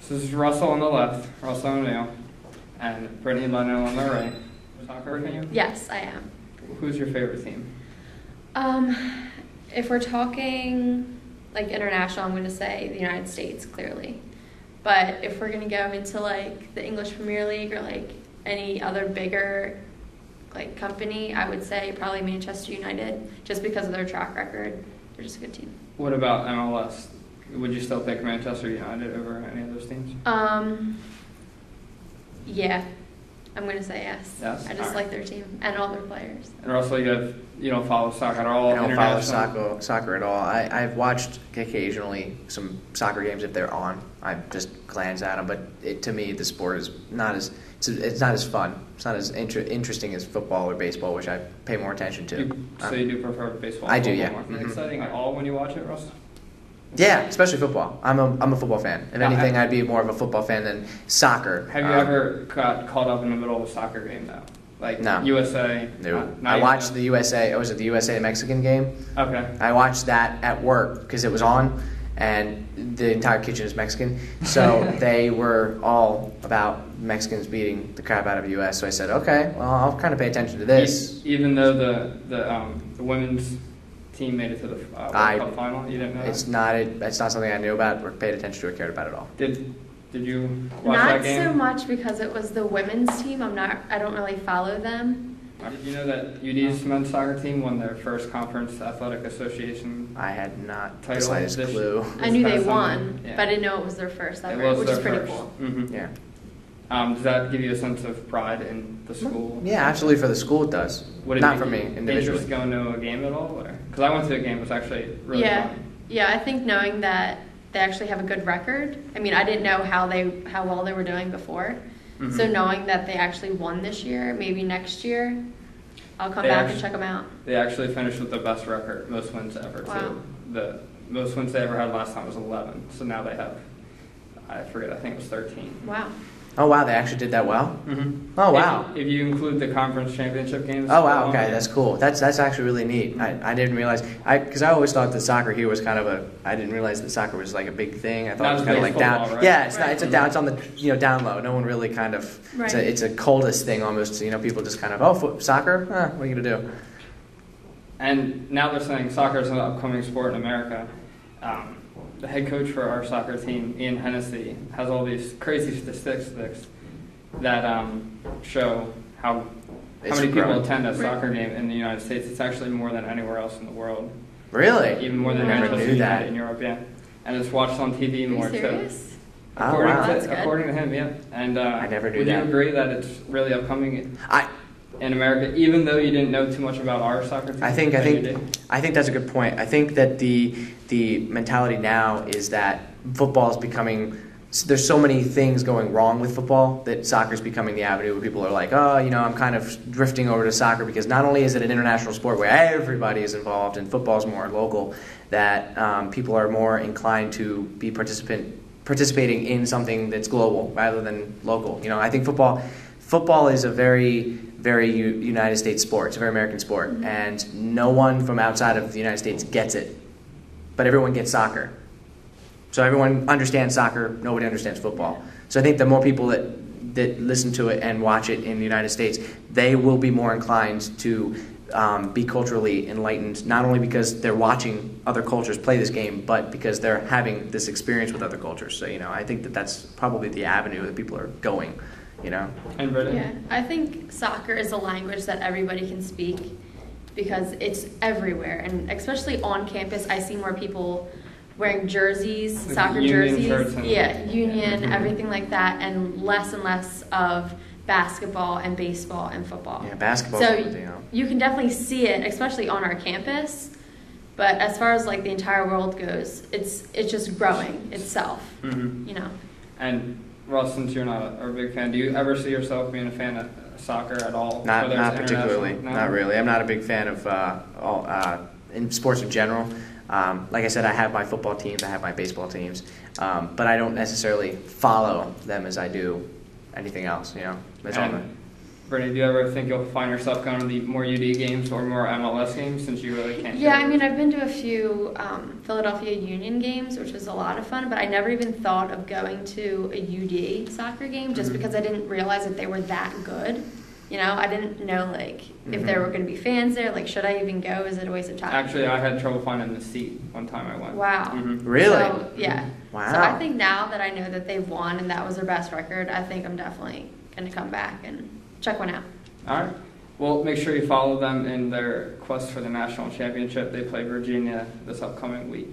This is Russell on the left, Russell O'Neill, and Brittany Lennon on the right. Soccer fan? Yes, I am. Who's your favorite team? If we're talking like international, I'm going to say the United States, clearly. But if we're going to go into like the English Premier League or like any other bigger like company, I would say probably Manchester United, just because of their track record. They're just a good team. What about MLS? Would you still pick Manchester United over any of those teams? Yeah, I'm going to say yes. Yes? I just like their team and all their players. And Russell, you don't follow soccer at all? I don't follow soccer at all. I've watched occasionally some soccer games if they're on. I just glance at them, but to me, the sport is not as it's not as fun. It's not as interesting as football or baseball, which I pay more attention to. So you do prefer baseball? I do, yeah. More exciting at all when you watch it, Russell? Yeah, especially football. I'm a football fan. If anything, I'd be more of a football fan than soccer. Have you ever got caught up in the middle of a soccer game, though? Like no. USA? No. I watched the USA. Was it the USA-Mexican game? Okay. I watched that at work because it was on, and the entire kitchen is Mexican. So they were all about Mexicans beating the crap out of the U.S. So I said, okay, well, I'll kind of pay attention to this. Even though the women's team made it to the World Cup final, you didn't know it's not something I knew about or paid attention to or cared about at all. Did you watch that game? Not so much because it was the women's team. I don't really follow them. Did you know that UD's men's soccer team won their first Conference Athletic Association? I had not the title slightest clue. I knew they won, but I didn't know it was their first ever, which is pretty cool. Mm-hmm. Yeah. Does that give you a sense of pride in the school? Yeah, absolutely. For the school, it does. Not for me individually. Interest going to a game at all? Because I went to a game. It was actually really fun. Yeah, I think knowing that they actually have a good record. I mean, I didn't know how well they were doing before. Mm-hmm. So knowing that they actually won this year, maybe next year, I'll come back and check them out. They actually finished with the best record, most wins ever, too. The most wins they ever had last time was 11. So now they have, I forget, I think it was 13. Wow. Oh, wow, they actually did that well? Mm-hmm. Oh, wow. If you include the conference championship games. Oh, wow, okay, that's cool. That's actually really neat. I didn't realize, because I always thought that soccer here was kind of I didn't realize that soccer was like a big thing. I thought it was kind of like football, down. Right? Yeah, it's on the, down low. No one really kind of, it's a coldest thing almost. People just kind of, soccer? What are you going to do? And now they're saying soccer is an upcoming sport in America. The head coach for our soccer team, Ian Hennessy, has all these crazy statistics that show how many people attend a soccer game in the United States. It's actually more than anywhere else in the world. Really? Even more than Manchester United in Europe, yeah. And it's watched on TV more too. According to him, yeah. And I never knew would that. you agree that it's really upcoming in America, even though you didn't know too much about our soccer team? I think that's a good point. I think that the mentality now is that football is becoming. There's so many things going wrong with football that soccer is becoming the avenue where people are like, I'm kind of drifting over to soccer because not only is it an international sport where everybody is involved and football is more local, that people are more inclined to be participating in something that's global rather than local. I think football is a very, very United States sport. It's a very American sport, and no one from outside of the United States gets it, but everyone gets soccer. So everyone understands soccer, nobody understands football. So I think the more people that listen to it and watch it in the United States, they will be more inclined to be culturally enlightened, not only because they're watching other cultures play this game, but because they're having this experience with other cultures. So, I think that's probably the avenue that people are going, And Brittany? Yeah, I think soccer is a language that everybody can speak because it's everywhere. And especially on campus, I see more people wearing jerseys, soccer jerseys, union, everything like that, and less of basketball and baseball and football. Yeah, basketball. So you can definitely see it, especially on our campus. But as far as like the entire world goes, it's just growing itself. And Ross, since you're not a big fan, do you ever see yourself being a fan of soccer at all? Not particularly. No? Not really. I'm not a big fan of in sports in general. Like I said, I have my football teams, I have my baseball teams, but I don't necessarily follow them as I do anything else. Brittany, do you ever think you'll find yourself going to the more UD games or more MLS games since you really can't? Yeah, I mean, I've been to a few Philadelphia Union games, which was a lot of fun, but I never even thought of going to a UD soccer game just because I didn't realize that they were that good. You know, I didn't know, like, if there were going to be fans there. Like, should I even go? Is it a waste of time? Actually, I had trouble finding the seat one time I went. Wow. Really? So, yeah. Wow. So I think now that I know that they've won and that was their best record, I think I'm definitely going to come back and check one out. All right. Well, make sure you follow them in their quest for the national championship. They play Virginia this upcoming week.